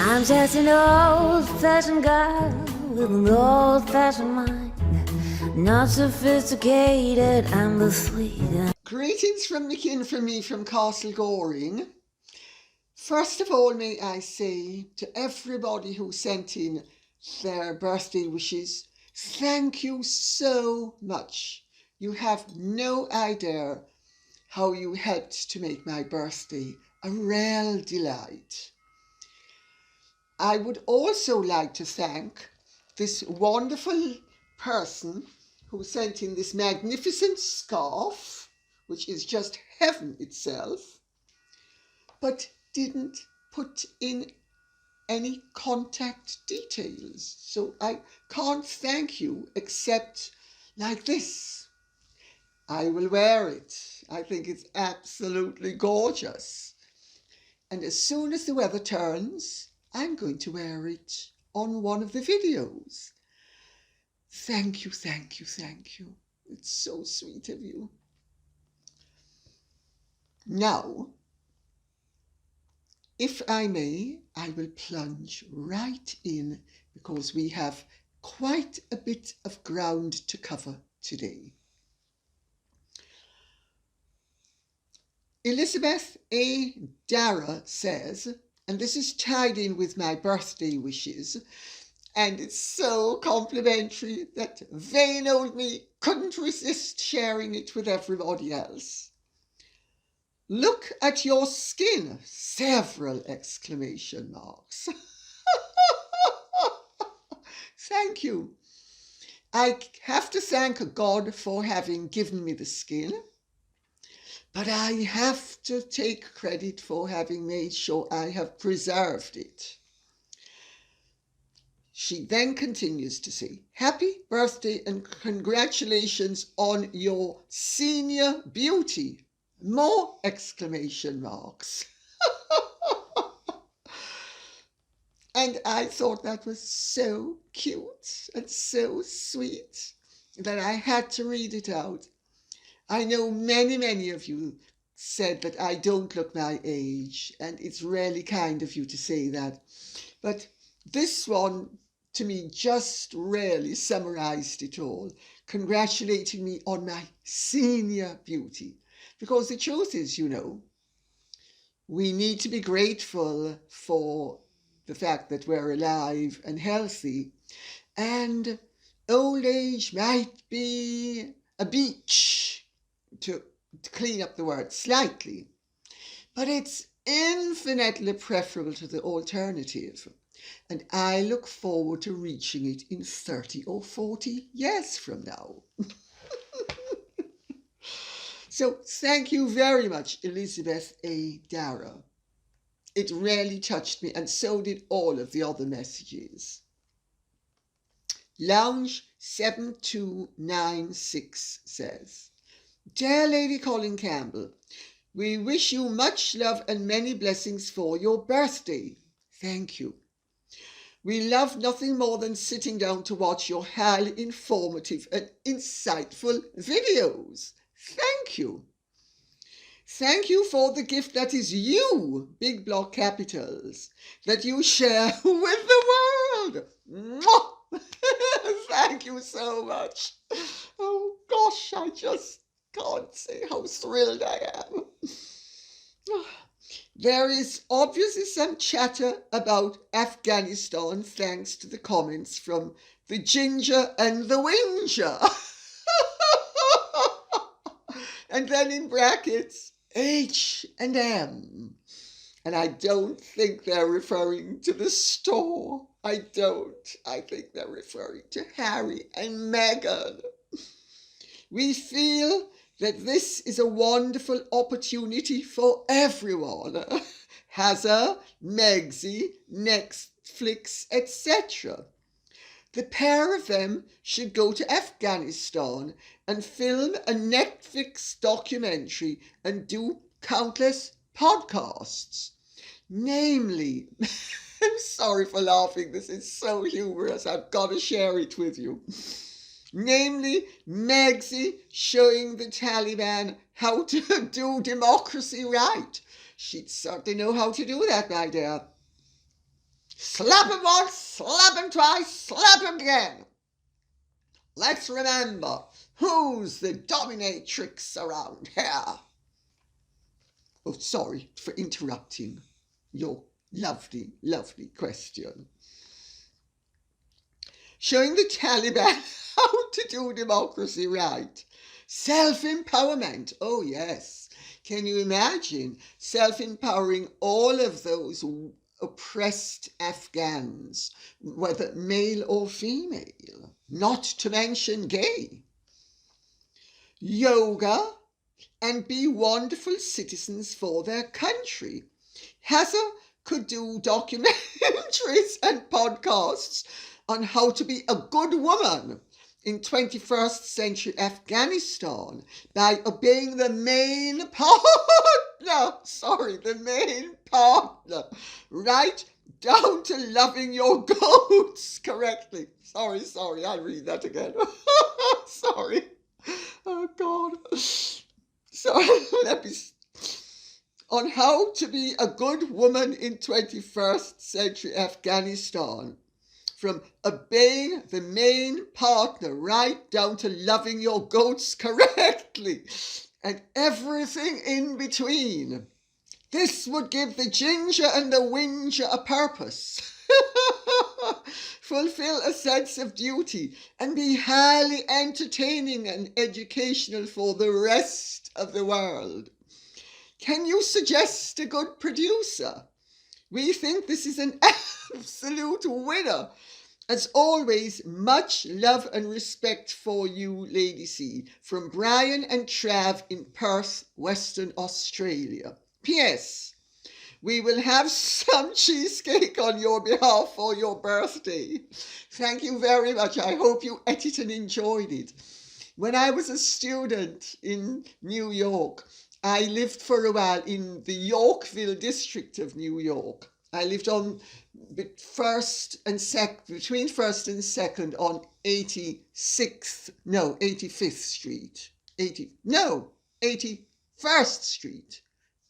I'm just an old-fashioned girl with an old-fashioned mind. Not sophisticated, I'm the sweet. Greetings from Nicky and from me from Castle Goring. First of all, may I say to everybody who sent in their birthday wishes, thank you so much. You have no idea how you helped to make my birthday a real delight. I would also like to thank this wonderful person who sent in this magnificent scarf, which is just heaven itself, but didn't put in any contact details. So I can't thank you except like this. I will wear it. I think it's absolutely gorgeous. And as soon as the weather turns, I'm going to wear it on one of the videos. Thank you, thank you, thank you. It's so sweet of you. Now, if I may, I will plunge right in because we have quite a bit of ground to cover today. Elizabeth A. Dara says, and this is tied in with my birthday wishes, and it's so complimentary that vain old me couldn't resist sharing it with everybody else. Look at your skin, several exclamation marks. Thank you. I have to thank God for having given me the skin, but I have to take credit for having made sure I have preserved it. She then continues to say, happy birthday and congratulations on your senior beauty. More exclamation marks. And I thought that was so cute and so sweet that I had to read it out. I know many of you said that I don't look my age, and it's really kind of you to say that. But this one, to me, just really summarized it all, congratulating me on my senior beauty. Because the truth is, you know, we need to be grateful for the fact that we're alive and healthy. And old age might be a beach, to clean up the word slightly. But it's infinitely preferable to the alternative. And I look forward to reaching it in 30 or 40 years from now. So thank you very much, Elizabeth A. Dara. It really touched me, and so did all of the other messages. Lounge 7296 says, Dear Lady Colin Campbell, we wish you much love and many blessings for your birthday. Thank you. We love nothing more than sitting down to watch your highly informative and insightful videos. Thank you. Thank you for the gift that is you, big block capitals, that you share with the world. Mwah! Thank you so much. Oh gosh, I just can't say how thrilled I am. There is obviously some chatter about Afghanistan thanks to the comments from the Ginger and the Whinger. And then in brackets, H&M. And I don't think they're referring to the store. I don't. I think they're referring to Harry and Meghan. We feel that this is a wonderful opportunity for everyone. Hazza, Megsy, Netflix, etc. The pair of them should go to Afghanistan and film a Netflix documentary and do countless podcasts. Namely, I'm sorry for laughing, this is so humorous, I've got to share it with you. Namely, Megsy showing the Taliban how to do democracy right. She'd certainly know how to do that, my dear. Slap him once, slap him twice, slap him again. Let's remember who's the dominatrix around here. Oh, sorry for interrupting your lovely, lovely question. Showing the Taliban how to do democracy right. Self-empowerment. Oh, yes. Can you imagine self-empowering all of those oppressed Afghans, whether male or female, not to mention gay? Yoga and be wonderful citizens for their country. Hazza could do documentaries and podcasts on how to be a good woman in 21st century Afghanistan by obeying the main partner, right down to loving your goats correctly. Sorry, I'll read that again. Sorry. Oh, God. So, on how to be a good woman in 21st century Afghanistan, from obeying the main partner right down to loving your goats correctly and everything in between. This would give the ginger and the whinger a purpose, fulfill a sense of duty, and be highly entertaining and educational for the rest of the world. Can you suggest a good producer? We think this is an absolute winner. As always, much love and respect for you, Lady C, from Brian and Trav in Perth, Western Australia. P.S. We will have some cheesecake on your behalf for your birthday. Thank you very much. I hope you ate it and enjoyed it. When I was a student in New York, I lived for a while in the Yorkville district of New York. I lived on between first and second on 85th Street. 81st Street.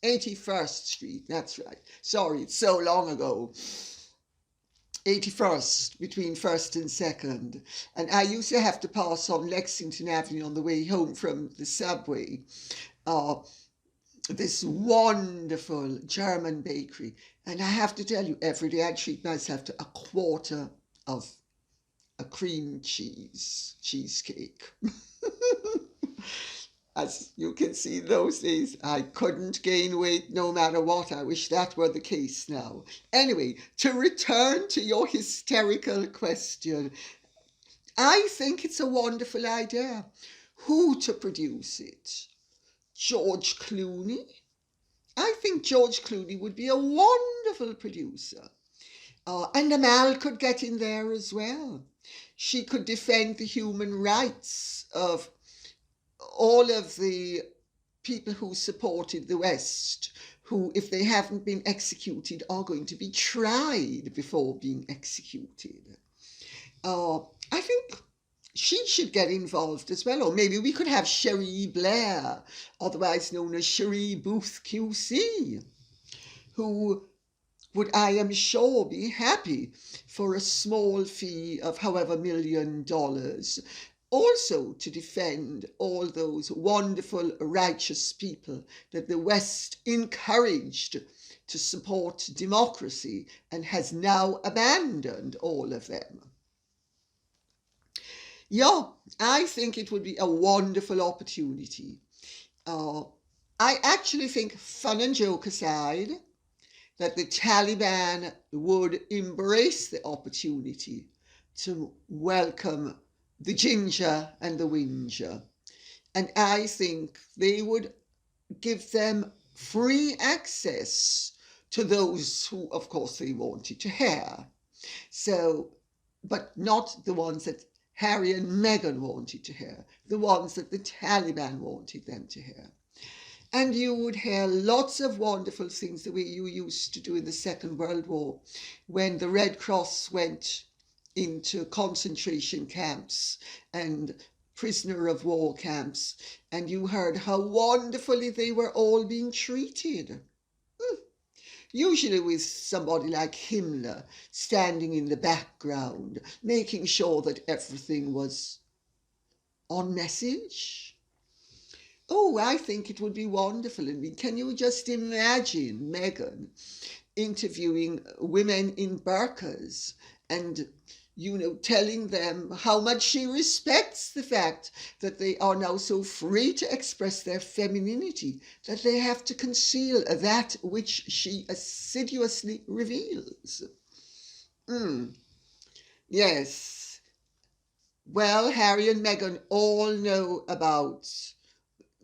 81st Street, that's right. Sorry, it's so long ago. 81st, between 1st and 2nd. And I used to have to pass on Lexington Avenue on the way home from the subway. This wonderful German bakery. And I have to tell you, every day I treat myself to a quarter of a cream cheesecake. As you can see, those days I couldn't gain weight no matter what. I wish that were the case now. Anyway, to return to your hysterical question, I think it's a wonderful idea. Who to produce it? George Clooney? I think George Clooney would be a wonderful producer. And Amal could get in there as well. She could defend the human rights of all of the people who supported the West, who, if they haven't been executed, are going to be tried before being executed. I think she should get involved as well. Or maybe we could have Cherie Blair, otherwise known as Cherie Booth QC, who would, I am sure, be happy for a small fee of however $1 million, also to defend all those wonderful, righteous people that the West encouraged to support democracy and has now abandoned all of them. Yeah, I think it would be a wonderful opportunity. I actually think, fun and joke aside, that the Taliban would embrace the opportunity to welcome the ginger and the whinger. And I think they would give them free access to those who, of course, they wanted to hear. So, but not the ones that Harry and Meghan wanted to hear, the ones that the Taliban wanted them to hear. And you would hear lots of wonderful things the way you used to do in the Second World War, when the Red Cross went into concentration camps and prisoner of war camps, and you heard how wonderfully they were all being treated. usually with somebody like Himmler standing in the background, making sure that everything was on message. Oh, I think it would be wonderful. I mean, can you just imagine Meghan interviewing women in burqas and, telling them how much she respects the fact that they are now so free to express their femininity, that they have to conceal that which she assiduously reveals. Yes. Well, Harry and Meghan all know about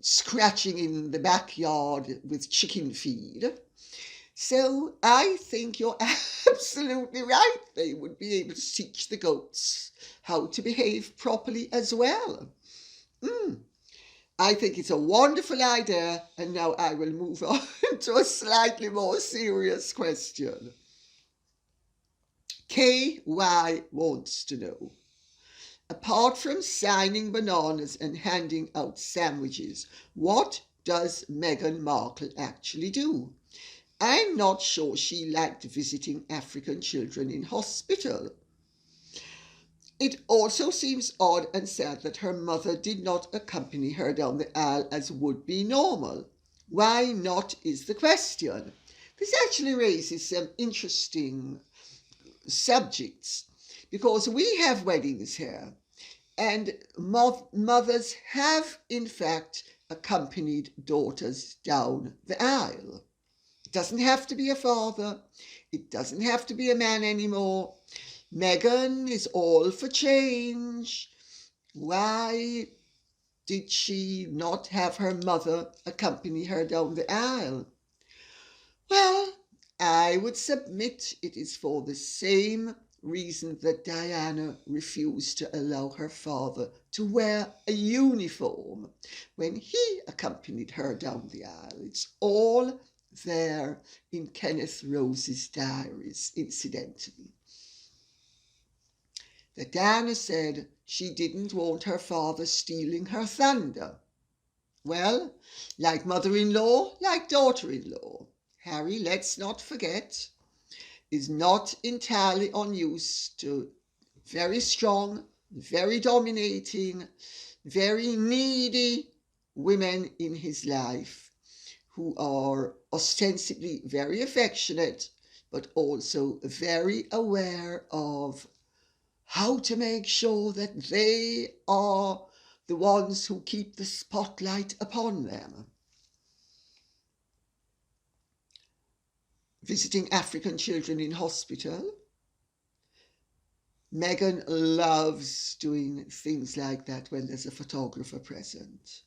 scratching in the backyard with chicken feed. So I think you're absolutely right. They would be able to teach the goats how to behave properly as well. I think it's a wonderful idea, and now I will move on to a slightly more serious question. KY wants to know, apart from signing bananas and handing out sandwiches, what does Meghan Markle actually do? I'm not sure she liked visiting African children in hospital. It also seems odd and sad that her mother did not accompany her down the aisle as would be normal. Why not is the question. This actually raises some interesting subjects, because we have weddings here, and mothers have in fact accompanied daughters down the aisle. It doesn't have to be a father. It doesn't have to be a man anymore. Meghan is all for change. Why did she not have her mother accompany her down the aisle? Well, I would submit it is for the same reason that Diana refused to allow her father to wear a uniform when he accompanied her down the aisle. It's all there in Kenneth Rose's diaries, incidentally. That Diana said she didn't want her father stealing her thunder. Well, like mother-in-law, like daughter-in-law. Harry, let's not forget, is not entirely unused to very strong, very dominating, very needy women in his life who are ostensibly very affectionate, but also very aware of how to make sure that they are the ones who keep the spotlight upon them. Visiting African children in hospital. Meghan loves doing things like that when there's a photographer present.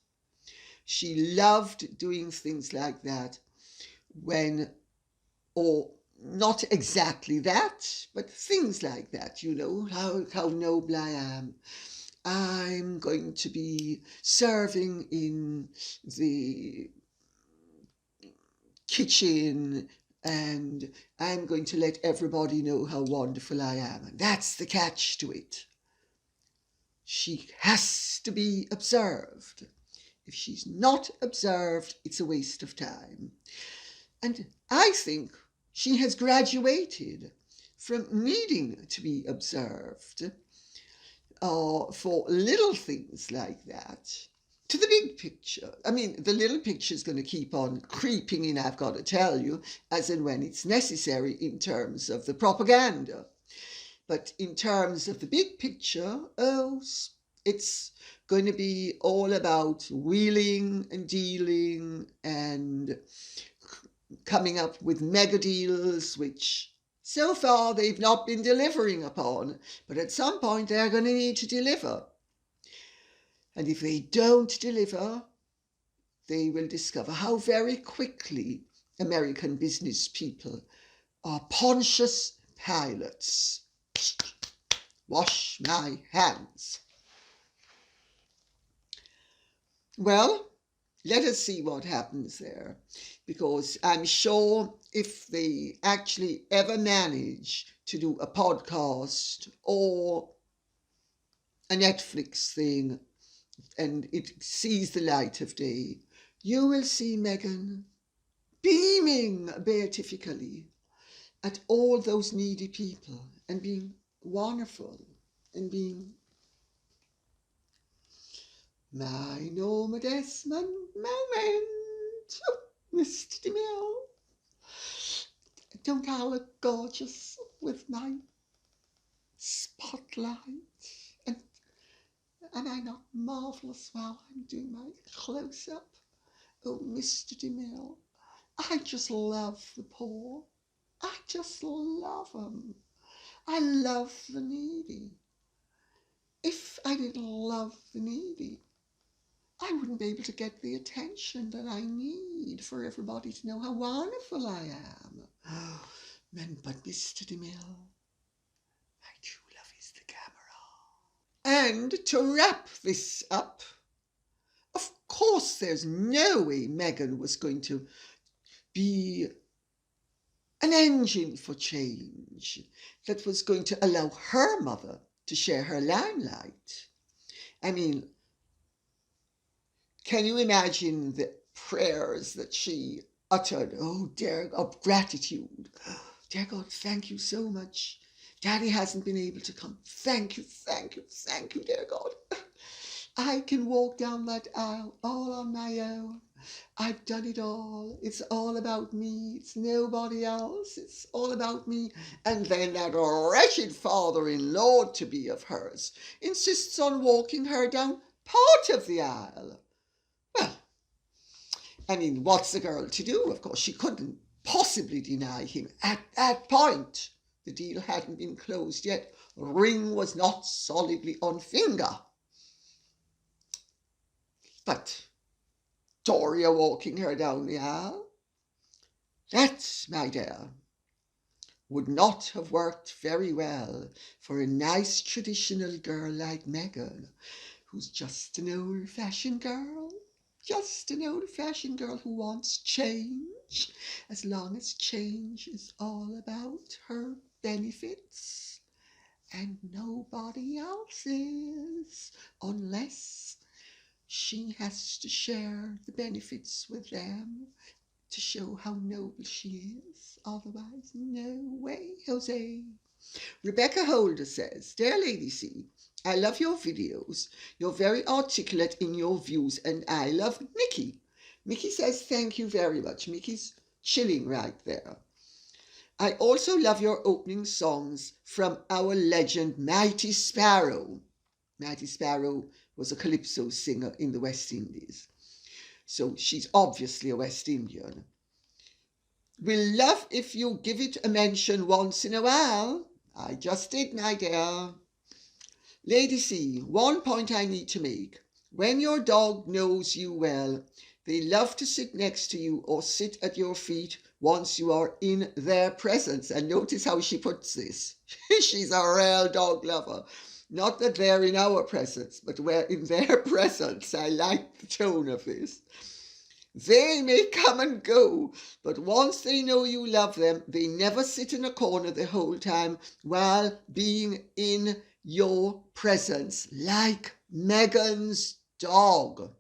She loved doing things like that when, or not exactly that, but things like that, how noble I am. I'm going to be serving in the kitchen and I'm going to let everybody know how wonderful I am. And that's the catch to it. She has to be observed. If she's not observed, it's a waste of time. And I think she has graduated from needing to be observed for little things like that to the big picture. I mean, the little picture is going to keep on creeping in, I've got to tell you, as and when it's necessary in terms of the propaganda. But in terms of the big picture, it's going to be all about wheeling and dealing and coming up with mega deals, which so far they've not been delivering upon, but at some point they're going to need to deliver. And if they don't deliver, they will discover how very quickly American business people are Pontius Pilates. Wash my hands. Well, let us see what happens there, because I'm sure if they actually ever manage to do a podcast or a Netflix thing and it sees the light of day, you will see Meghan beaming beatifically at all those needy people and being wonderful and being my Norma Desmond moment. Oh, Mr. DeMille. Don't I look gorgeous with my spotlight? And am I not marvellous while I'm doing my close-up? Oh, Mr. DeMille, I just love the poor. I just love them. I love the needy. If I didn't love the needy, I wouldn't be able to get the attention that I need for everybody to know how wonderful I am. But Mr. DeMille, my true love is the camera. And to wrap this up, of course there's no way Meghan was going to be an engine for change that was going to allow her mother to share her limelight. I mean, can you imagine the prayers that she uttered? Oh, dear God, gratitude. Dear God, thank you so much. Daddy hasn't been able to come. Thank you, thank you, thank you, dear God. I can walk down that aisle all on my own. I've done it all. It's all about me. It's nobody else. It's all about me. And then that wretched father-in-law to be of hers insists on walking her down part of the aisle. Well, I mean, what's the girl to do? Of course, she couldn't possibly deny him at that point. The deal hadn't been closed yet. Ring was not solidly on finger. But Doria walking her down the aisle, that, my dear, would not have worked very well for a nice traditional girl like Meghan, who's just an old-fashioned girl. Just an old-fashioned girl who wants change, as long as change is all about her benefits and nobody else's, unless she has to share the benefits with them to show how noble she is. Otherwise, no way, Jose. Rebecca Holder says, Dear Lady C, I love your videos. You're very articulate in your views, and I love Mickey. Mickey says, thank you very much. Mickey's chilling right there. I also love your opening songs from our legend, Mighty Sparrow. Mighty Sparrow was a calypso singer in the West Indies. So she's obviously a West Indian. We'll love if you give it a mention once in a while. I just did, my dear. Lady C, one point I need to make. When your dog knows you well, they love to sit next to you or sit at your feet once you are in their presence. And notice how she puts this. She's a real dog lover. Not that they're in our presence, but we're in their presence. I like the tone of this. They may come and go, but once they know you love them, they never sit in a corner the whole time while being in your presence, like Meghan's dog.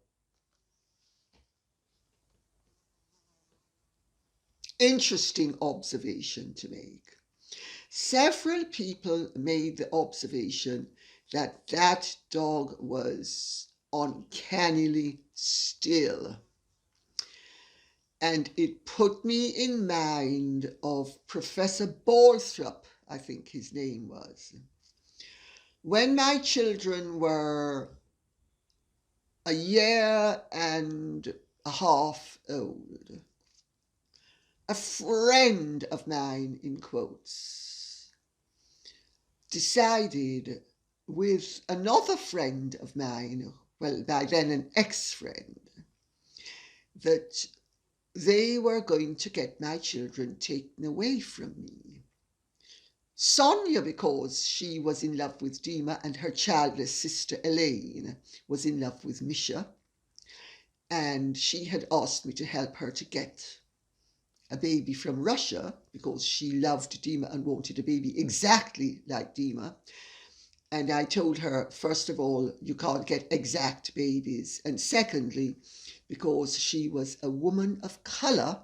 Interesting observation to make. Several people made the observation that that dog was uncannily still. And it put me in mind of Professor Balthrop, I think his name was. When my children were a year and a half old, a friend of mine, in quotes, decided with another friend of mine, well, by then an ex-friend, that they were going to get my children taken away from me. Sonia, because she was in love with Dima, and her childless sister Elaine was in love with Misha, and she had asked me to help her to get a baby from Russia because she loved Dima and wanted a baby exactly like Dima. And I told her, first of all, you can't get exact babies. And secondly, because she was a woman of colour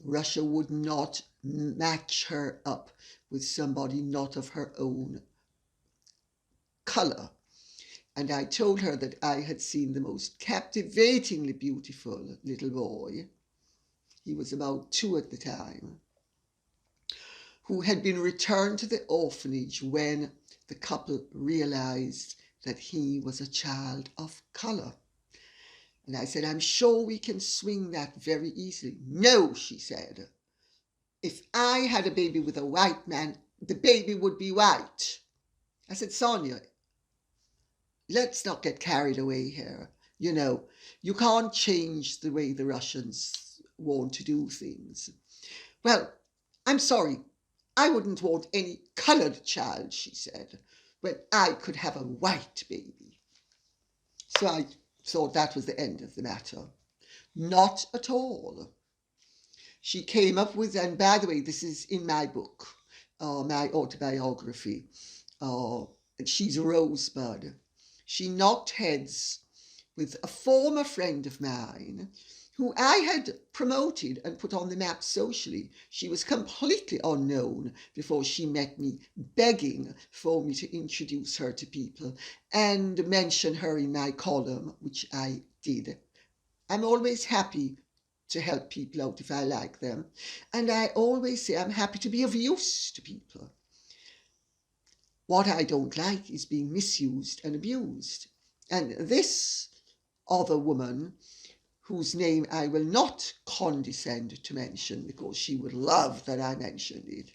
Russia would not match her up with somebody not of her own colour. And I told her that I had seen the most captivatingly beautiful little boy, he was about 2 at the time, who had been returned to the orphanage when the couple realised that he was a child of colour. And I said, I'm sure we can swing that very easily. No, she said. If I had a baby with a white man, the baby would be white. I said, Sonia, let's not get carried away here. You know, you can't change the way the Russians want to do things. Well, I'm sorry, I wouldn't want any coloured child, she said, when I could have a white baby. So I thought that was the end of the matter. Not at all. She came up with, and by the way, this is in my book, my autobiography, She's a Rosebud. She knocked heads with a former friend of mine who I had promoted and put on the map socially. She was completely unknown before she met me, begging for me to introduce her to people and mention her in my column, which I did. I'm always happy to help people out if I like them. And I always say I'm happy to be of use to people. What I don't like is being misused and abused. And this other woman, whose name I will not condescend to mention because she would love that I mentioned it,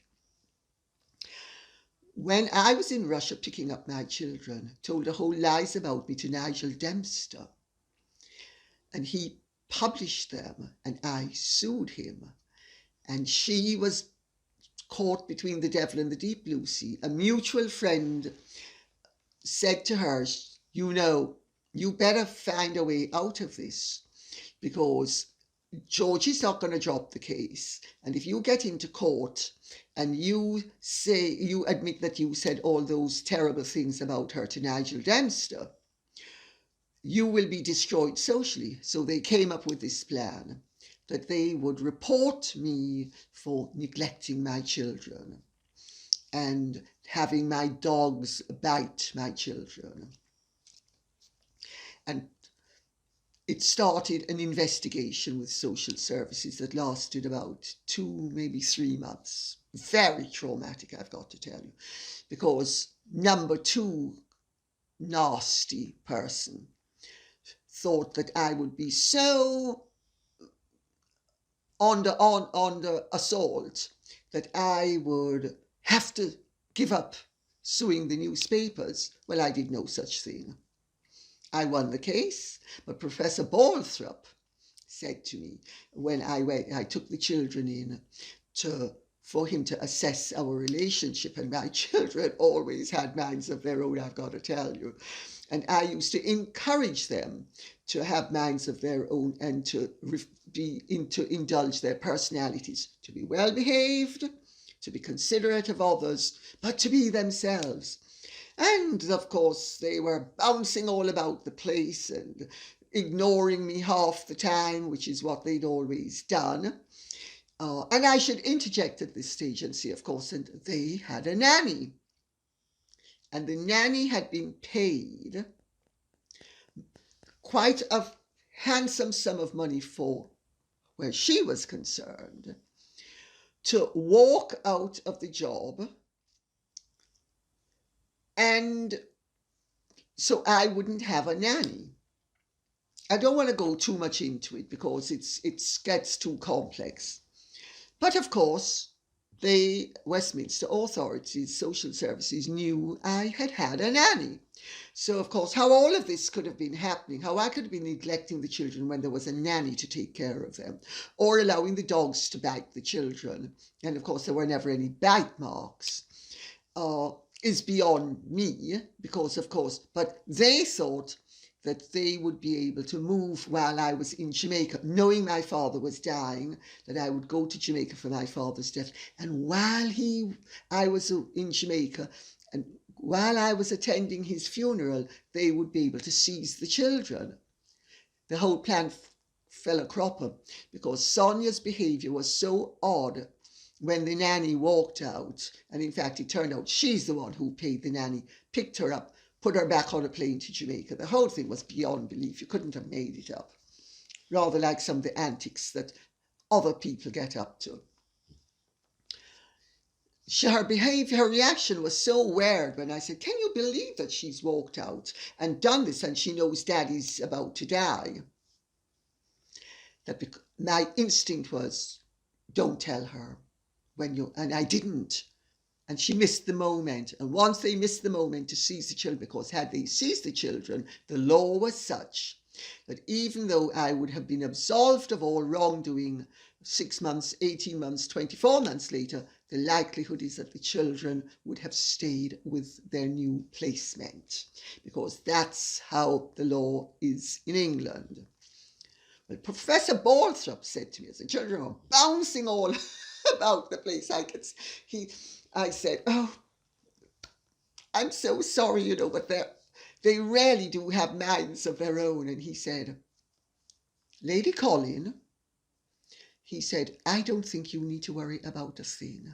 when I was in Russia picking up my children, told the whole lies about me to Nigel Dempster. And he published them and I sued him. And she was caught between the devil and the deep blue sea. A mutual friend said to her, you know, you better find a way out of this because Georgie's not going to drop the case. And if you get into court and you admit that you said all those terrible things about her to Nigel Dempster, you will be destroyed socially. So they came up with this plan that they would report me for neglecting my children and having my dogs bite my children. And it started an investigation with social services that lasted about 2, maybe 3 months. Very traumatic, I've got to tell you, because number 2 nasty person thought that I would be so under assault that I would have to give up suing the newspapers. Well, I did no such thing. I won the case, but Professor Balthrop said to me when I took the children in for him to assess our relationship, and my children always had minds of their own, I've got to tell you. And I used to encourage them to have minds of their own and to indulge their personalities, to be well behaved, to be considerate of others, but to be themselves. And of course, they were bouncing all about the place and ignoring me half the time, which is what they'd always done. And I should interject at this stage and say, of course, and they had a nanny. And the nanny had been paid quite a handsome sum of money for, where she was concerned, to walk out of the job, and so I wouldn't have a nanny. I don't want to go too much into it because it gets too complex. But of course, the Westminster authorities, social services, knew I had had a nanny. So, of course, how all of this could have been happening, how I could have been neglecting the children when there was a nanny to take care of them, or allowing the dogs to bite the children, and of course there were never any bite marks, is beyond me, because of course, but they thought that they would be able to move while I was in Jamaica, knowing my father was dying, that I would go to Jamaica for my father's death. And while I was in Jamaica, and while I was attending his funeral, they would be able to seize the children. The whole plan fell a cropper because Sonia's behaviour was so odd when the nanny walked out. And in fact, it turned out she's the one who paid the nanny, picked her up, put her back on a plane to Jamaica. The whole thing was beyond belief. You couldn't have made it up. Rather like some of the antics that other people get up to. Her behaviour, her reaction was so weird when I said, can you believe that she's walked out and done this and she knows daddy's about to die? That my instinct was, don't tell her. And I didn't. And she missed the moment. And once they missed the moment to seize the children, because had they seized the children, the law was such that even though I would have been absolved of all wrongdoing 6 months, 18 months, 24 months later, the likelihood is that the children would have stayed with their new placement, because that's how the law is in England. Well, Professor Balthrop said to me as the children were bouncing all about the place, I said, oh, I'm so sorry, but they really do have minds of their own. And he said, Lady Colin, he said, I don't think you need to worry about a thing.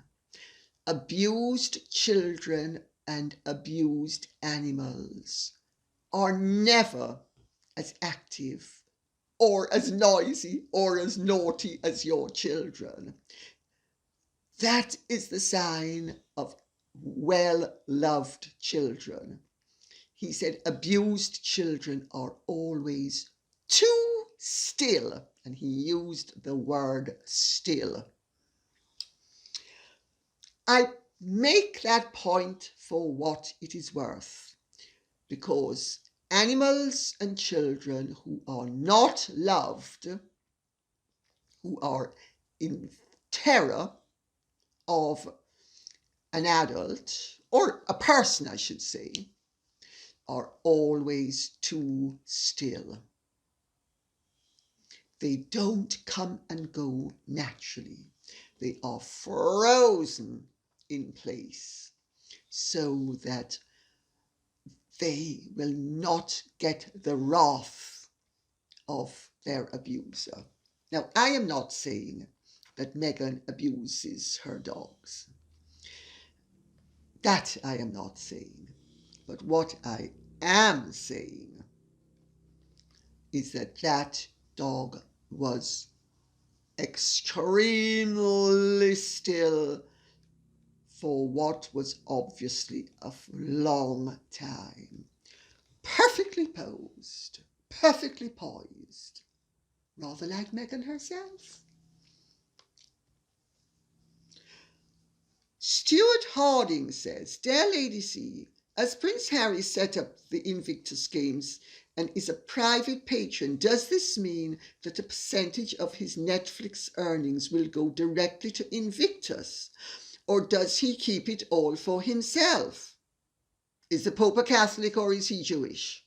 Abused children and abused animals are never as active or as noisy or as naughty as your children. That is the sign of well-loved children. He said, abused children are always too still. And he used the word still. I make that point for what it is worth, because animals and children who are not loved, who are in terror of an adult, or a person, I should say, are always too still. They don't come and go naturally. They are frozen in place so that they will not get the wrath of their abuser. Now, I am not saying that Meghan abuses her dogs. That I am not saying. But what I am saying is that that dog was extremely still for what was obviously a long time. Perfectly posed, perfectly poised, rather like Meghan herself. Stuart Harding says, Dear Lady C, as Prince Harry set up the Invictus Games and is a private patron, does this mean that a percentage of his Netflix earnings will go directly to Invictus? Or does he keep it all for himself? Is the Pope a Catholic or is he Jewish?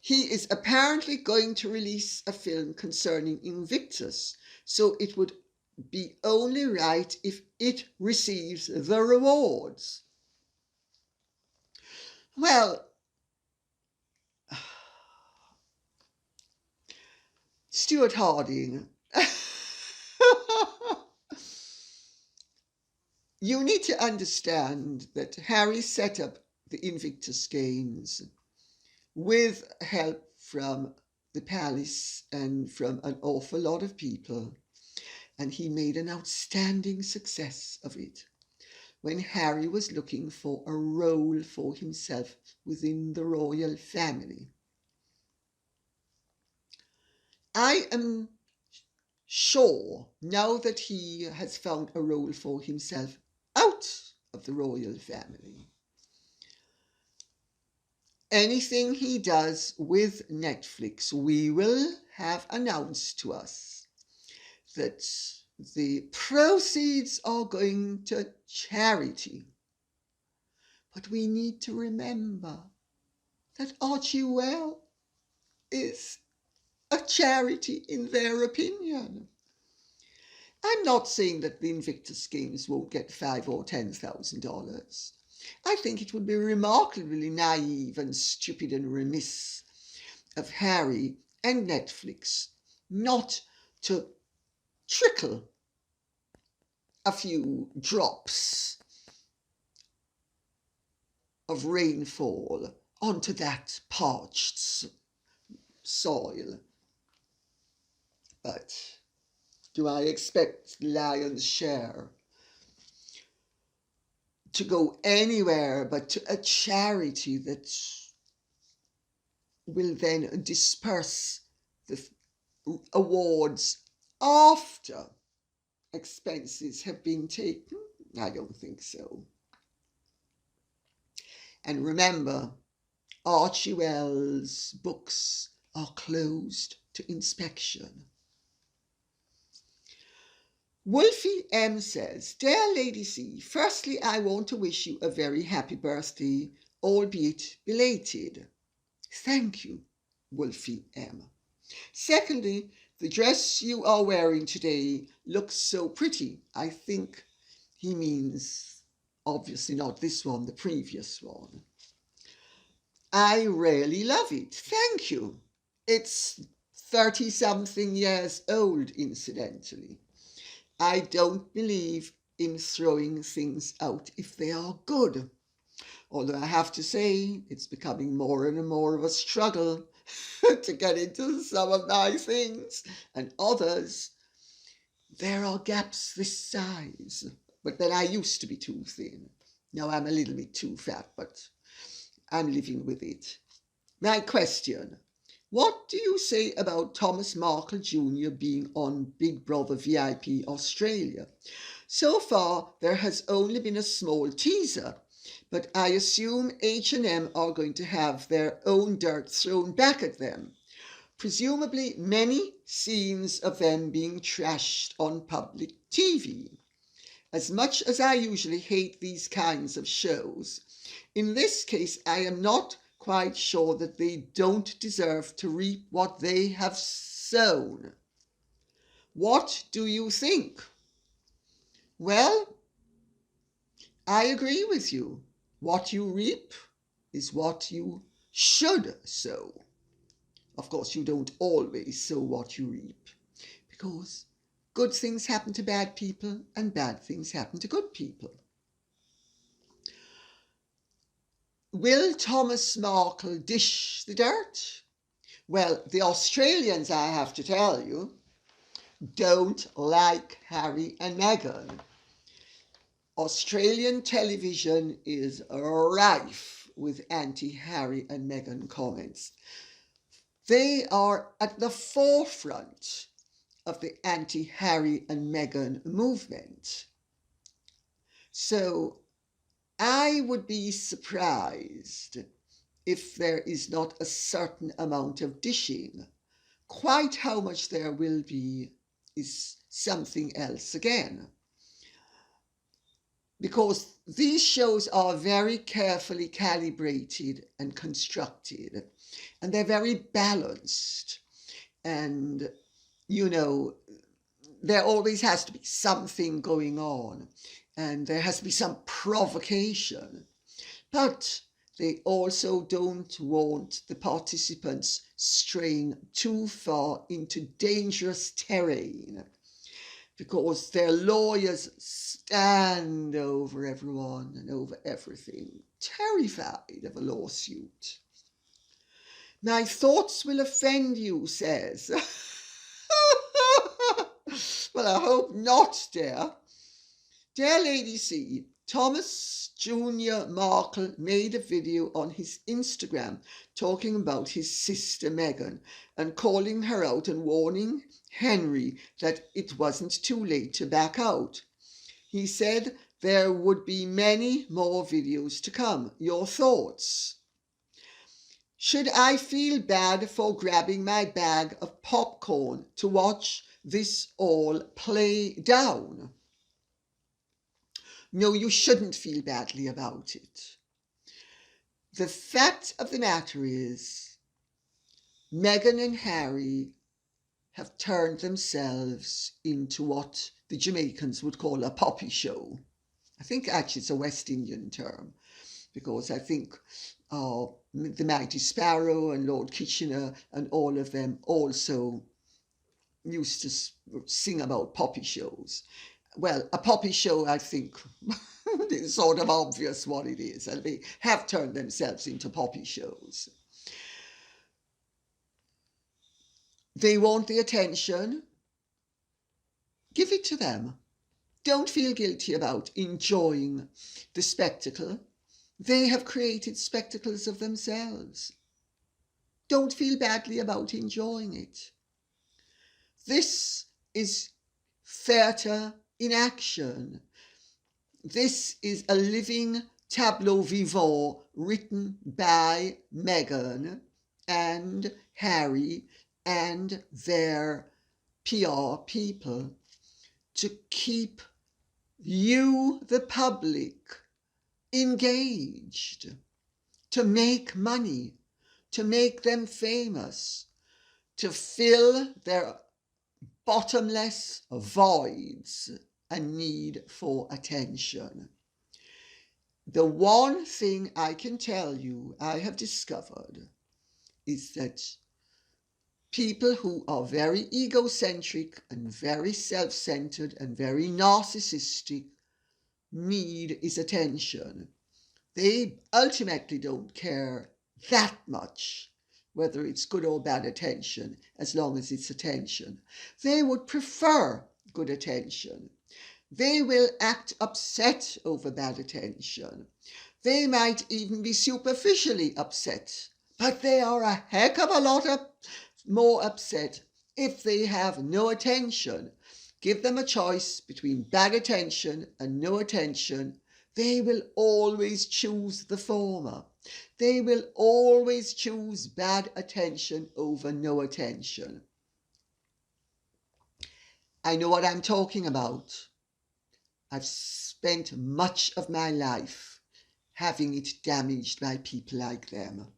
He is apparently going to release a film concerning Invictus, so it would be only right if it receives the rewards. Well, Stuart Harding, you need to understand that Harry set up the Invictus Games with help from the palace and from an awful lot of people. And he made an outstanding success of it when Harry was looking for a role for himself within the royal family. I am sure now that he has found a role for himself out of the royal family, anything he does with Netflix, we will have announced to us that the proceeds are going to charity. But we need to remember that Archie Well is a charity in their opinion. I'm not saying that the Invictus Games won't get $5,000 or $10,000. I think it would be remarkably naive and stupid and remiss of Harry and Netflix not to trickle a few drops of rainfall onto that parched soil. But do I expect the lion's share to go anywhere but to a charity that will then disperse the awards after expenses have been taken? I don't think so. And remember, Archie Wells' books are closed to inspection. Wolfie M says, Dear Lady C, firstly, I want to wish you a very happy birthday, albeit belated. Thank you, Wolfie M. Secondly, the dress you are wearing today looks so pretty. I think he means, obviously not this one, the previous one. I really love it. Thank you. It's 30-something years old, incidentally. I don't believe in throwing things out if they are good. Although I have to say, it's becoming more and more of a struggle to get into some of my things, and others, there are gaps this size. But then I used to be too thin. Now I'm a little bit too fat, but I'm living with it. My question, what do you say about Thomas Markle Jr. being on Big Brother VIP Australia? So far, there has only been a small teaser, but I assume H&M are going to have their own dirt thrown back at them. Presumably many scenes of them being trashed on public TV. As much as I usually hate these kinds of shows, in this case I am not quite sure that they don't deserve to reap what they have sown. What do you think? Well, I agree with you. What you reap is what you should sow. Of course, you don't always sow what you reap, because good things happen to bad people and bad things happen to good people. Will Thomas Markle dish the dirt? Well, the Australians, I have to tell you, don't like Harry and Meghan. Australian television is rife with anti-Harry and Meghan comments. They are at the forefront of the anti-Harry and Meghan movement. So I would be surprised if there is not a certain amount of dishing. Quite how much there will be is something else again. Because these shows are very carefully calibrated and constructed, and they're very balanced. And, you know, there always has to be something going on, and there has to be some provocation. But they also don't want the participants straying too far into dangerous terrain, because their lawyers stand over everyone and over everything, terrified of a lawsuit. My thoughts will offend you, says. Well, I hope not, dear. Dear Lady C, Thomas Jr. Markle made a video on his Instagram talking about his sister Meghan and calling her out and warning Henry that it wasn't too late to back out. He said there would be many more videos to come. Your thoughts? Should I feel bad for grabbing my bag of popcorn to watch this all play down? No, you shouldn't feel badly about it. The fact of the matter is, Meghan and Harry have turned themselves into what the Jamaicans would call a poppy show. I think actually it's a West Indian term, because I think the Mighty Sparrow and Lord Kitchener and all of them also used to sing about poppy shows. Well, a poppy show, I think, is sort of obvious what it is, and they have turned themselves into poppy shows. They want the attention. Give it to them. Don't feel guilty about enjoying the spectacle. They have created spectacles of themselves. Don't feel badly about enjoying it. This is theatre in action. This is a living tableau vivant written by Meghan and Harry and their PR people to keep you, the public, engaged, to make money, to make them famous, to fill their bottomless voids and need for attention. The one thing I can tell you I have discovered is that people who are very egocentric and very self-centered and very narcissistic need is attention. They ultimately don't care that much whether it's good or bad attention, as long as it's attention. They would prefer good attention. They will act upset over bad attention. They might even be superficially upset, but they are a heck of a lot more upset if they have no attention. Give them a choice between bad attention and no attention. They will always choose the former. They will always choose bad attention over no attention. I know what I'm talking about. I've spent much of my life having it damaged by people like them.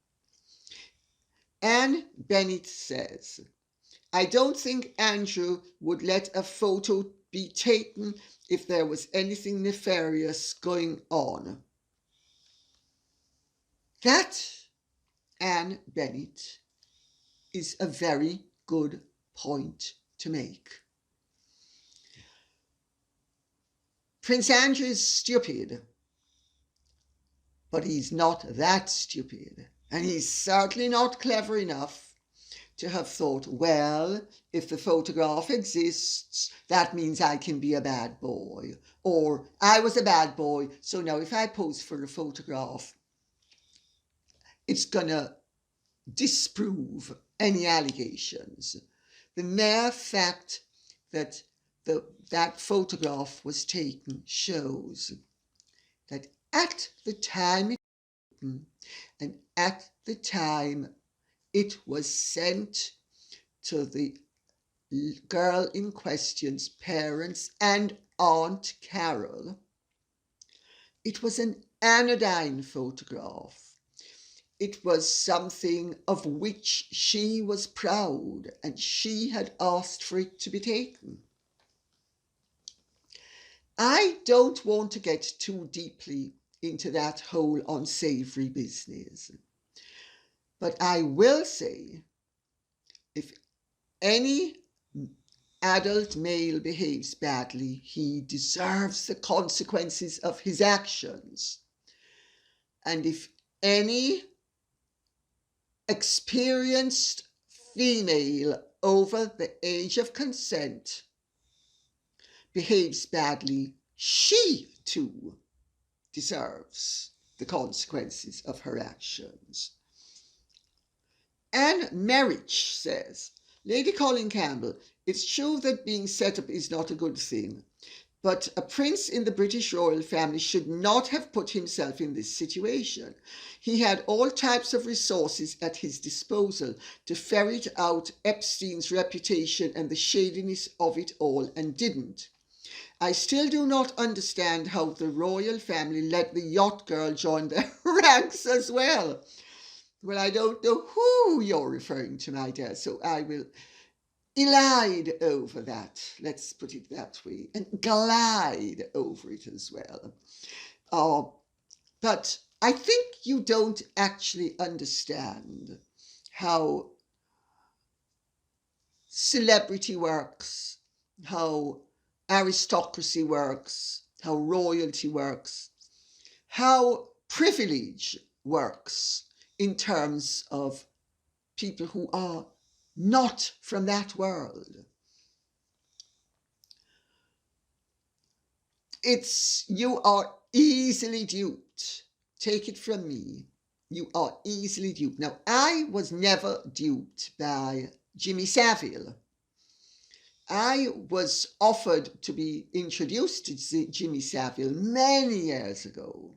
Anne Bennett says, I don't think Andrew would let a photo be taken if there was anything nefarious going on. That, Anne Bennett, is a very good point to make. Prince Andrew is stupid, but he's not that stupid. And he's certainly not clever enough to have thought, well, if the photograph exists, that means I can be a bad boy. Or I was a bad boy, so now if I pose for a photograph, it's going to disprove any allegations. The mere fact that that photograph was taken shows that at the time it was taken and at the time it was sent to the girl in question's parents and Aunt Carol, it was an anodyne photograph. It was something of which she was proud, and she had asked for it to be taken. I don't want to get too deeply into that whole unsavory business, but I will say, if any adult male behaves badly, he deserves the consequences of his actions. And if any experienced female over the age of consent behaves badly, she too deserves the consequences of her actions. Anne Merrick says, Lady Colin Campbell, it's true that being set up is not a good thing, but a prince in the British royal family should not have put himself in this situation. He had all types of resources at his disposal to ferret out Epstein's reputation and the shadiness of it all, and didn't. I still do not understand how the royal family let the yacht girl join their ranks as well. Well, I don't know who you're referring to, my dear, so I will elide over that, let's put it that way, and glide over it as well. But I think you don't actually understand how celebrity works, how aristocracy works, how royalty works, how privilege works in terms of people who are not from that world. You are easily duped. Take it from me. You are easily duped. Now, I was never duped by Jimmy Savile. I was offered to be introduced to Jimmy Savile many years ago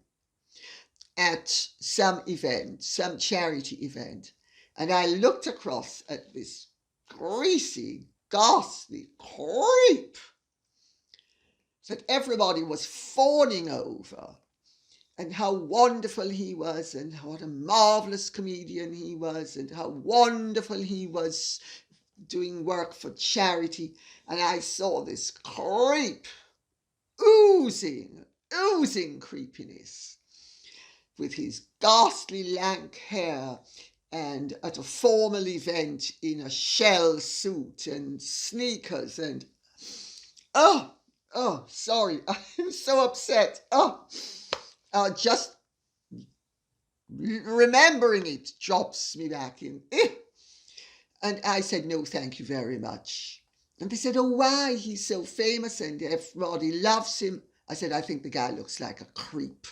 at some event, some charity event, and I looked across at this greasy, ghastly creep that everybody was fawning over, and how wonderful he was, and what a marvellous comedian he was, and how wonderful he was doing work for charity. And I saw this creep, oozing creepiness, with his ghastly lank hair, and at a formal event in a shell suit and sneakers, and sorry, I'm so upset. Just remembering it drops me back in. And I said, no, thank you very much. And they said, oh, why? He's so famous and everybody loves him. I said, I think the guy looks like a creep.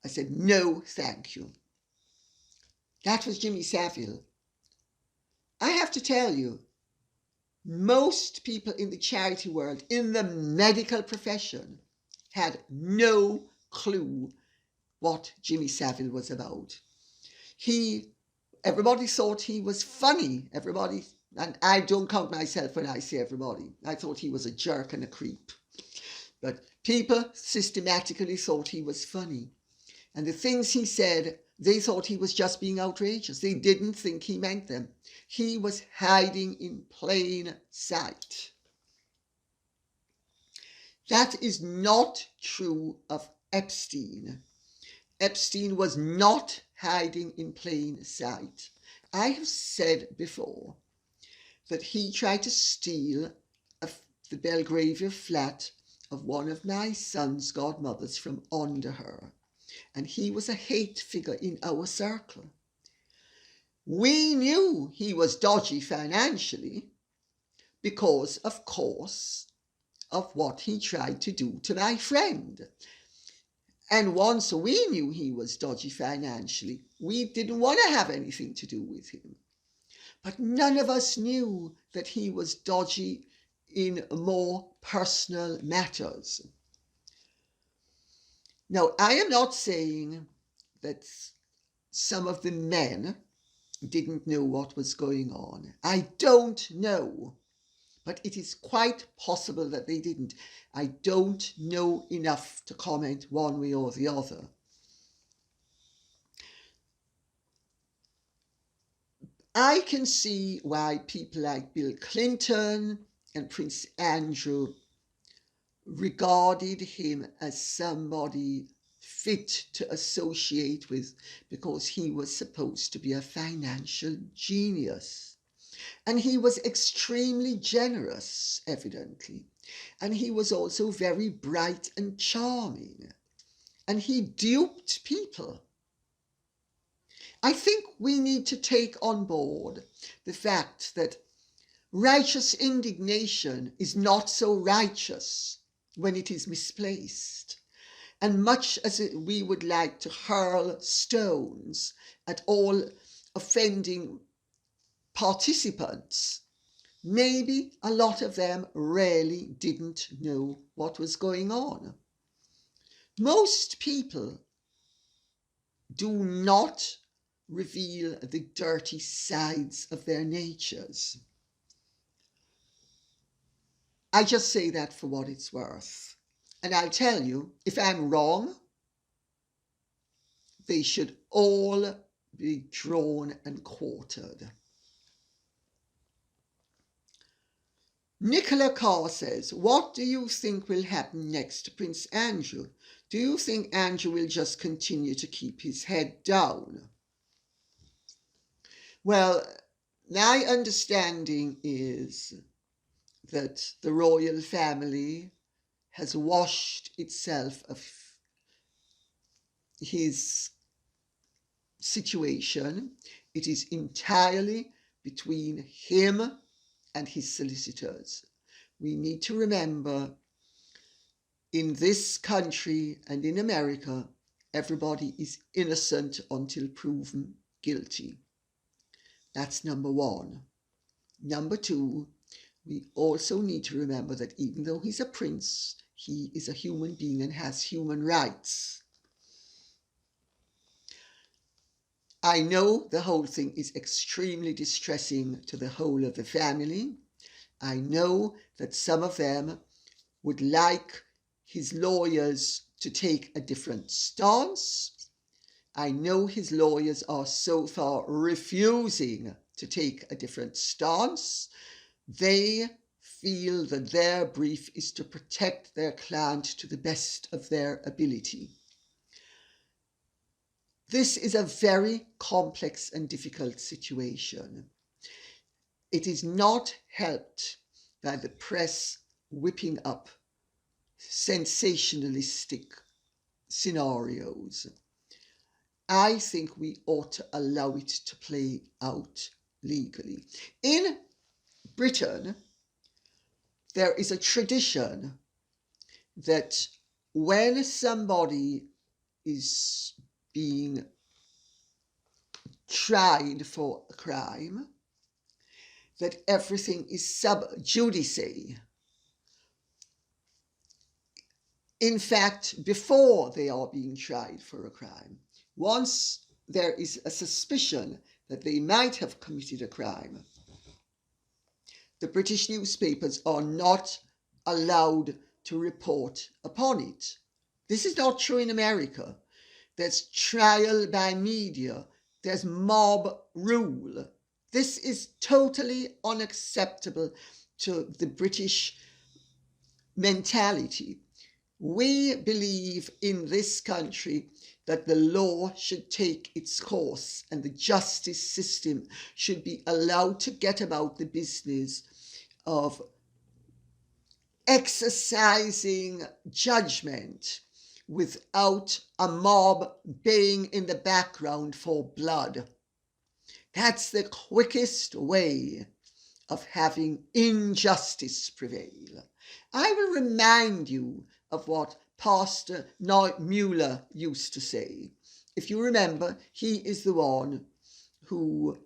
I said, no, thank you. That was Jimmy Savile. I have to tell you, most people in the charity world, in the medical profession, had no clue what Jimmy Savile was about. Everybody thought he was funny. Everybody, and I don't count myself when I say everybody. I thought he was a jerk and a creep. But people systematically thought he was funny. And the things he said, they thought he was just being outrageous. They didn't think he meant them. He was hiding in plain sight. That is not true of Epstein. Epstein was not hiding in plain sight. I have said before that he tried to steal the Belgravia flat of one of my son's godmothers from under her. And he was a hate figure in our circle. We knew he was dodgy financially because, of course, of what he tried to do to my friend. And once we knew he was dodgy financially, we didn't want to have anything to do with him. But none of us knew that he was dodgy in more personal matters. Now, I am not saying that some of the men didn't know what was going on. I don't know, but it is quite possible that they didn't. I don't know enough to comment one way or the other. I can see why people like Bill Clinton and Prince Andrew regarded him as somebody fit to associate with because he was supposed to be a financial genius. And he was extremely generous, evidently. And he was also very bright and charming. And he duped people. I think we need to take on board the fact that righteous indignation is not so righteous when it is misplaced. And much as we would like to hurl stones at all offending participants, maybe a lot of them really didn't know what was going on. Most people do not reveal the dirty sides of their natures. I just say that for what it's worth. And I'll tell you, if I'm wrong, they should all be drawn and quartered. Nicola Carr says, what do you think will happen next to Prince Andrew? Do you think Andrew will just continue to keep his head down? Well, my understanding is that the royal family has washed itself of his situation. It is entirely between him and his solicitors. We need to remember, in this country and in America, everybody is innocent until proven guilty. That's number one. Number two, we also need to remember that even though he's a prince, he is a human being and has human rights. I know the whole thing is extremely distressing to the whole of the family. I know that some of them would like his lawyers to take a different stance. I know his lawyers are so far refusing to take a different stance. They feel that their brief is to protect their client to the best of their ability. This is a very complex and difficult situation. It is not helped by the press whipping up sensationalistic scenarios. I think we ought to allow it to play out legally. In Britain, there is a tradition that when somebody is being tried for a crime, that everything is sub judice. In fact, before they are being tried for a crime, once there is a suspicion that they might have committed a crime, the British newspapers are not allowed to report upon it. This is not true in America. There's trial by media. There's mob rule. This is totally unacceptable to the British mentality. We believe in this country that the law should take its course and the justice system should be allowed to get about the business of exercising judgment without a mob baying in the background for blood. That's the quickest way of having injustice prevail. I will remind you of what Pastor Mueller used to say. If you remember, he is the one who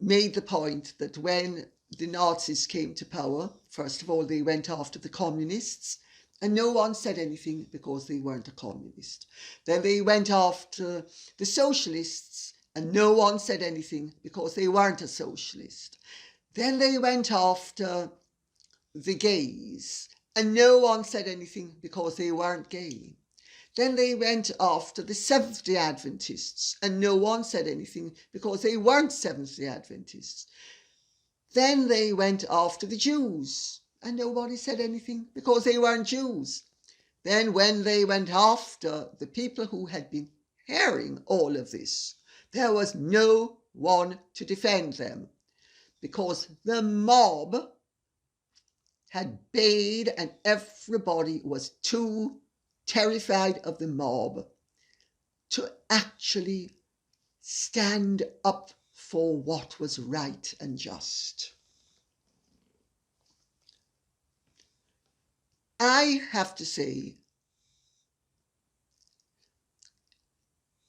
made the point that when the Nazis came to power, first of all, they went after the communists, and no one said anything because they weren't a communist. Then they went after the socialists, and no one said anything because they weren't a socialist. Then they went after the gays, and no one said anything because they weren't gay. Then they went after the Seventh-day Adventists, and no one said anything because they weren't Seventh-day Adventists. Then they went after the Jews, and nobody said anything because they weren't Jews. Then when they went after the people who had been hearing all of this, there was no one to defend them because the mob had bayed and everybody was too terrified of the mob to actually stand up for what was right and just. I have to say,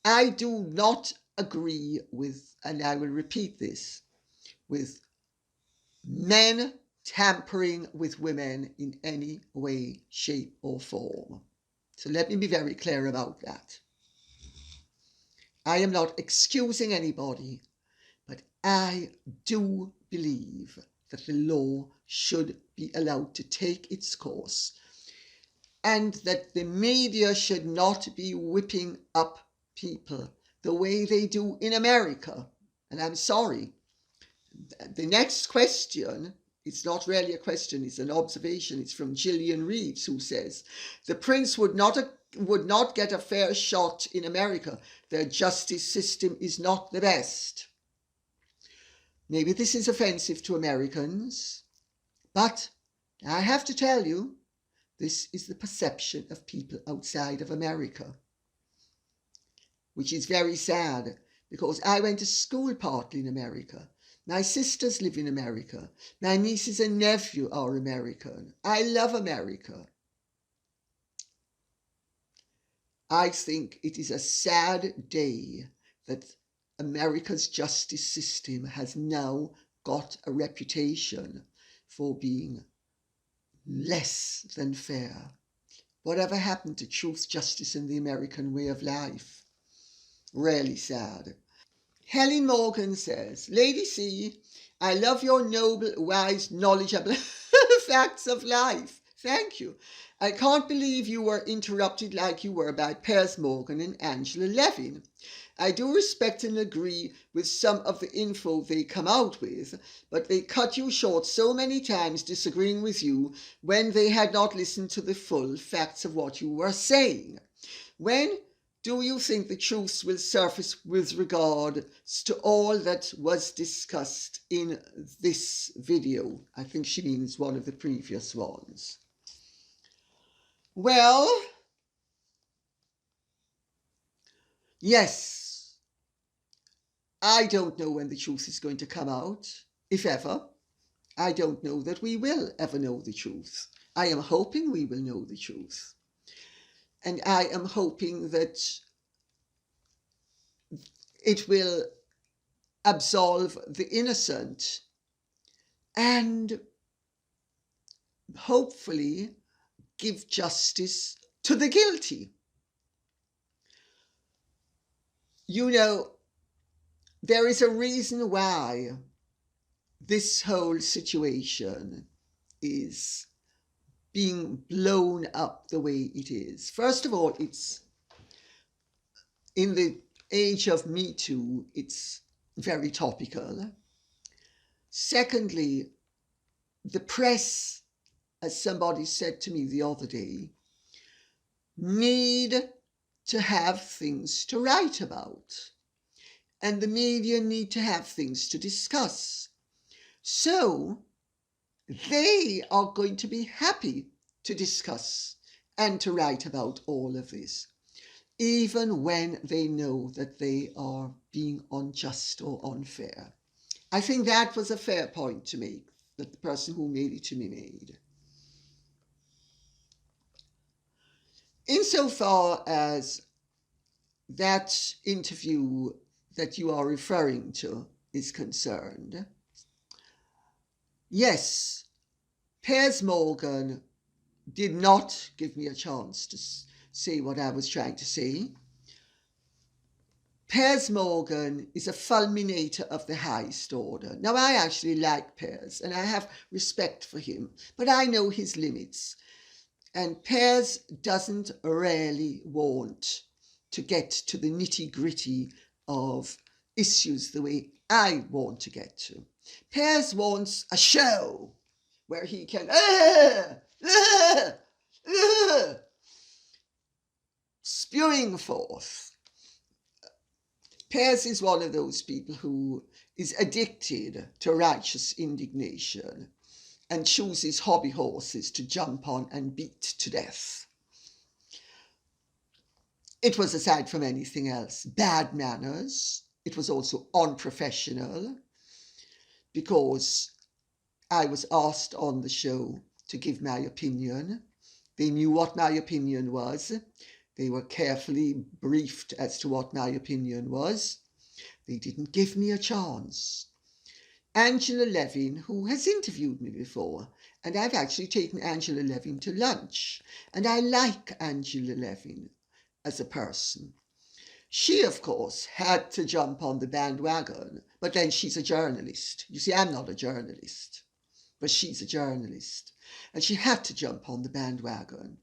I do not agree with, and I will repeat this, with men tampering with women in any way, shape or form. So let me be very clear about that. I am not excusing anybody, but I do believe that the law should be allowed to take its course and that the media should not be whipping up people the way they do in America. And I'm sorry. The next question It's not really a question, it's an observation. It's from Gillian Reeves, who says, the prince would not get a fair shot in America. Their justice system is not the best. Maybe this is offensive to Americans, but I have to tell you, this is the perception of people outside of America, which is very sad, because I went to school partly in America. My sisters live in America. My nieces and nephew are American. I love America. I think it is a sad day that America's justice system has now got a reputation for being less than fair. Whatever happened to truth, justice, and the American way of life? Really sad. Helen Morgan says, Lady C, I love your noble, wise, knowledgeable facts of life. Thank you. I can't believe you were interrupted like you were by Piers Morgan and Angela Levin. I do respect and agree with some of the info they come out with, but they cut you short so many times disagreeing with you when they had not listened to the full facts of what you were saying. When do you think the truths will surface with regard to all that was discussed in this video? I think she means one of the previous ones. Well, yes, I don't know when the truth is going to come out, if ever. I don't know that we will ever know the truth. I am hoping we will know the truth. And I am hoping that it will absolve the innocent and hopefully give justice to the guilty. You know, there is a reason why this whole situation is being blown up the way it is. First of all, it's in the age of Me Too, it's very topical. Secondly, the press, as somebody said to me the other day, need to have things to write about, and the media need to have things to discuss. So they are going to be happy to discuss and to write about all of this, even when they know that they are being unjust or unfair. I think that was a fair point to make, that the person who made it to me made. Insofar as that interview that you are referring to is concerned, yes, Piers Morgan did not give me a chance to say what I was trying to say. Piers Morgan is a fulminator of the highest order. Now, I actually like Piers and I have respect for him, but I know his limits. And Piers doesn't really want to get to the nitty-gritty of issues the way I want to get to. Piers wants a show where he can spewing forth. Piers is one of those people who is addicted to righteous indignation and chooses hobby horses to jump on and beat to death. It was, aside from anything else, bad manners. It was also unprofessional, because I was asked on the show to give my opinion. They knew what my opinion was. They were carefully briefed as to what my opinion was. They didn't give me a chance. Angela Levin, who has interviewed me before, and I've actually taken Angela Levin to lunch, and I like Angela Levin as a person. She, of course, had to jump on the bandwagon, but then she's a journalist. You see, I'm not a journalist, but she's a journalist. And she had to jump on the bandwagon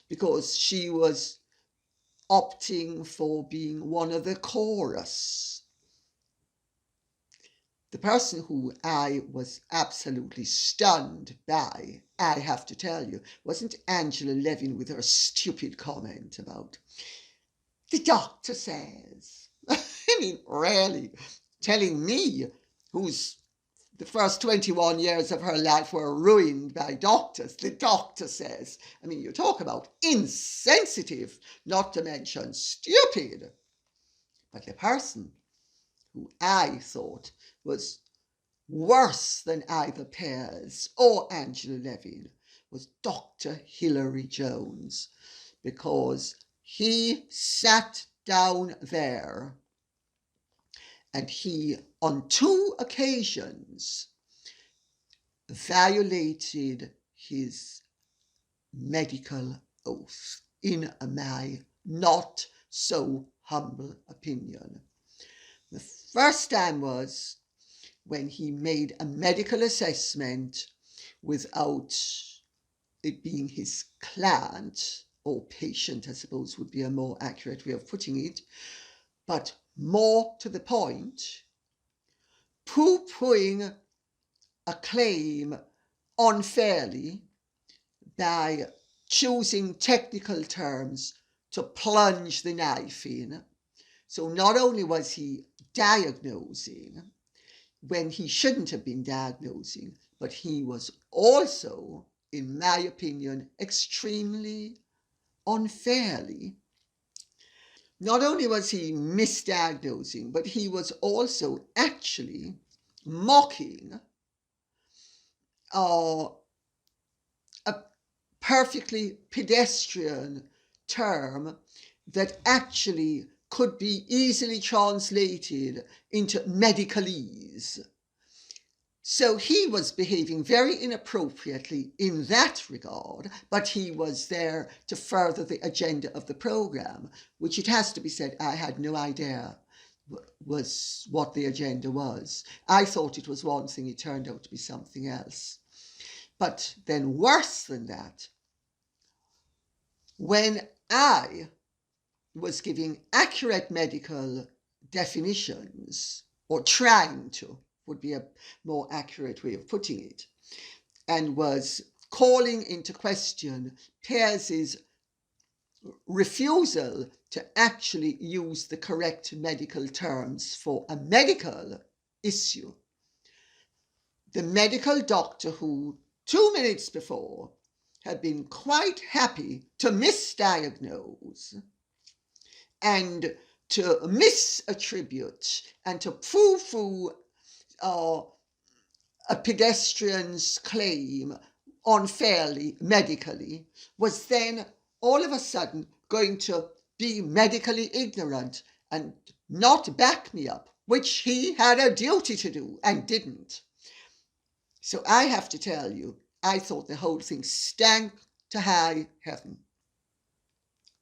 because she was opting for being one of the chorus. the person who I was absolutely stunned by, I have to tell you, wasn't Angela Levin with her stupid comment about, the doctor says. I mean, really, telling me, who's the first 21 years of her life were ruined by doctors, the doctor says. I mean, you talk about insensitive, not to mention stupid. But the person who I thought was worse than either Piers or Angela Levin was Dr Hilary Jones, because he sat down there and he, on 2 occasions, violated his medical oath, in my not so humble opinion. The first time was when he made a medical assessment without it being his client, or patient, I suppose would be a more accurate way of putting it, but more to the point, poo-pooing a claim unfairly by choosing technical terms to plunge the knife in. So not only was he diagnosing when he shouldn't have been diagnosing, but he was also, in my opinion, extremely unfairly. Not only was he misdiagnosing, but he was also actually mocking a perfectly pedestrian term that actually could be easily translated into medicalese. So he was behaving very inappropriately in that regard, but he was there to further the agenda of the program, which, it has to be said, I had no idea was what the agenda was. I thought it was one thing, it turned out to be something else. But then worse than that, when I was giving accurate medical definitions, or trying to, would be a more accurate way of putting it, and was calling into question Piers's refusal to actually use the correct medical terms for a medical issue. The medical doctor who 2 minutes before had been quite happy to misdiagnose and to misattribute and to poo-poo a pedestrian's claim unfairly medically, was then all of a sudden going to be medically ignorant and not back me up, which he had a duty to do and didn't. So I have to tell you, I thought the whole thing stank to high heaven.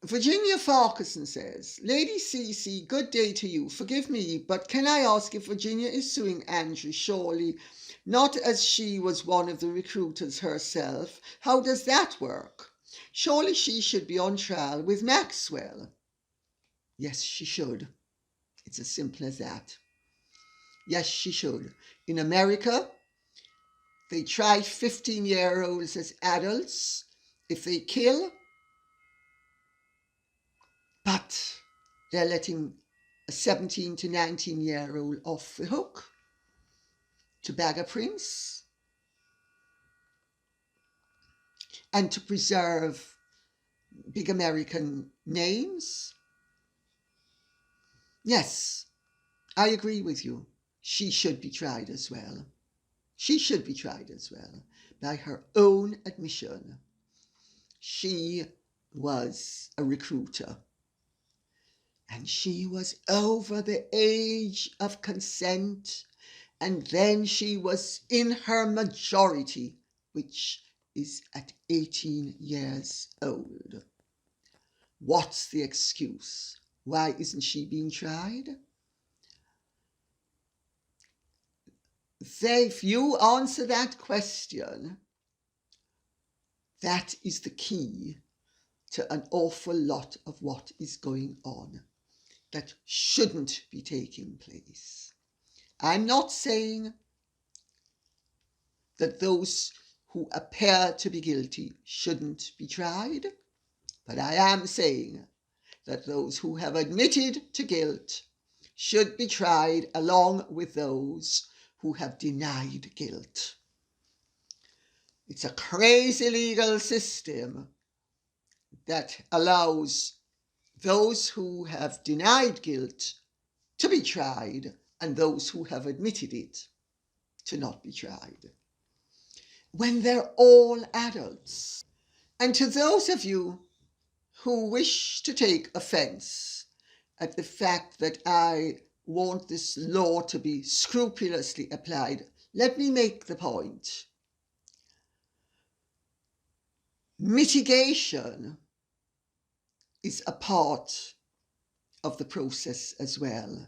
Virginia Farquharson says, Lady CC, good day to you. Forgive me, but can I ask if Virginia is suing Andrew? Surely not, as she was one of the recruiters herself. How does that work? Surely she should be on trial with Maxwell. Yes, she should. It's as simple as that. Yes, she should. In America, they try 15-year-olds as adults if they kill, but they're letting a 17 to 19-year-old off the hook to bag a prince and to preserve big American names. Yes, I agree with you. She should be tried as well. She should be tried as well. By her own admission, she was a recruiter. And she was over the age of consent, and then she was in her majority, which is at 18 years old. What's the excuse? Why isn't she being tried? If you answer that question, that is the key to an awful lot of what is going on that shouldn't be taking place. I'm not saying that those who appear to be guilty shouldn't be tried, but I am saying that those who have admitted to guilt should be tried along with those who have denied guilt. It's a crazy legal system that allows those who have denied guilt to be tried and those who have admitted it to not be tried, when they're all adults. And to those of you who wish to take offence at the fact that I want this law to be scrupulously applied, let me make the point. Mitigation is a part of the process as well.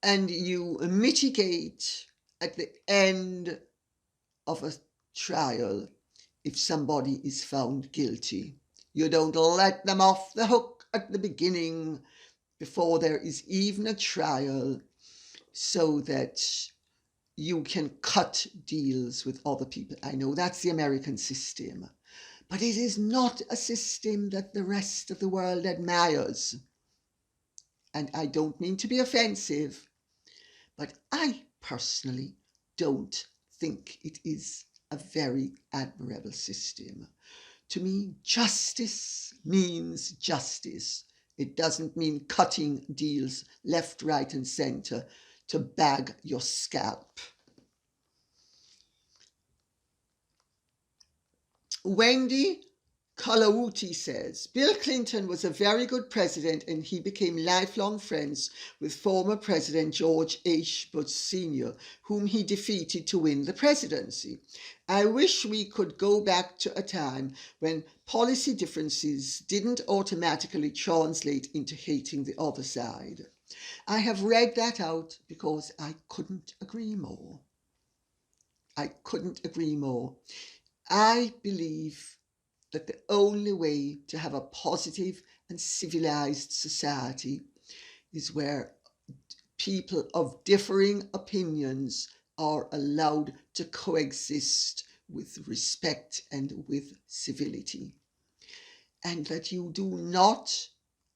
And you mitigate at the end of a trial if somebody is found guilty. You don't let them off the hook at the beginning before there is even a trial, so that you can cut deals with other people. I know that's the American system, but it is not a system that the rest of the world admires. And I don't mean to be offensive, but I personally don't think it is a very admirable system. To me, justice means justice. It doesn't mean cutting deals left, right, and centre to bag your scalp. Wendy Kalawuti says, Bill Clinton was a very good president and he became lifelong friends with former President George H. Bush Sr., whom he defeated to win the presidency. I wish we could go back to a time when policy differences didn't automatically translate into hating the other side. I have read that out because I couldn't agree more. I couldn't agree more. I believe that the only way to have a positive and civilized society is where people of differing opinions are allowed to coexist with respect and with civility, and that you do not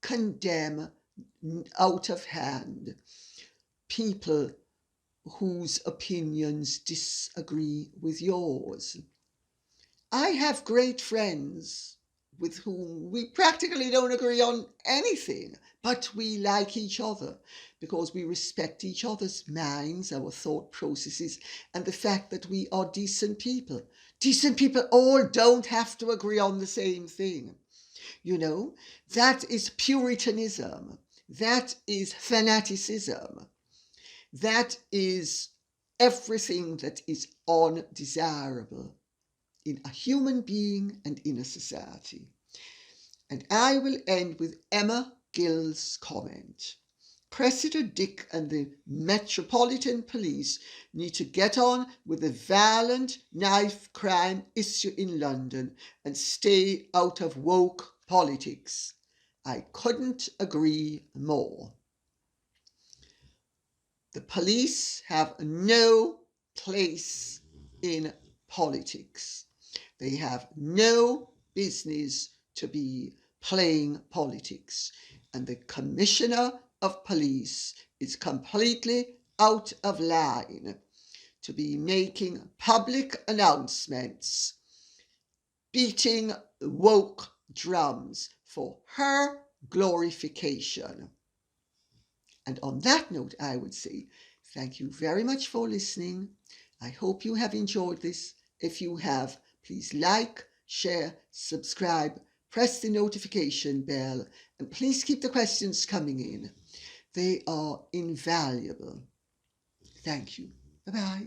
condemn out of hand people whose opinions disagree with yours. I have great friends with whom we practically don't agree on anything, but we like each other because we respect each other's minds, our thought processes, and the fact that we are decent people. Decent people all don't have to agree on the same thing. You know, that is Puritanism. That is fanaticism. That is everything that is undesirable in a human being and in a society. And I will end with Emma Gill's comment. Cressida Dick and the Metropolitan Police need to get on with the violent knife crime issue in London and stay out of woke politics. I couldn't agree more. The police have no place in politics. They have no business to be playing politics. And the Commissioner of Police is completely out of line to be making public announcements, beating woke drums for her glorification. And on that note, I would say thank you very much for listening. I hope you have enjoyed this. If you have, please like, share, subscribe, press the notification bell, and please keep the questions coming in. They are invaluable. Thank you. Bye-bye.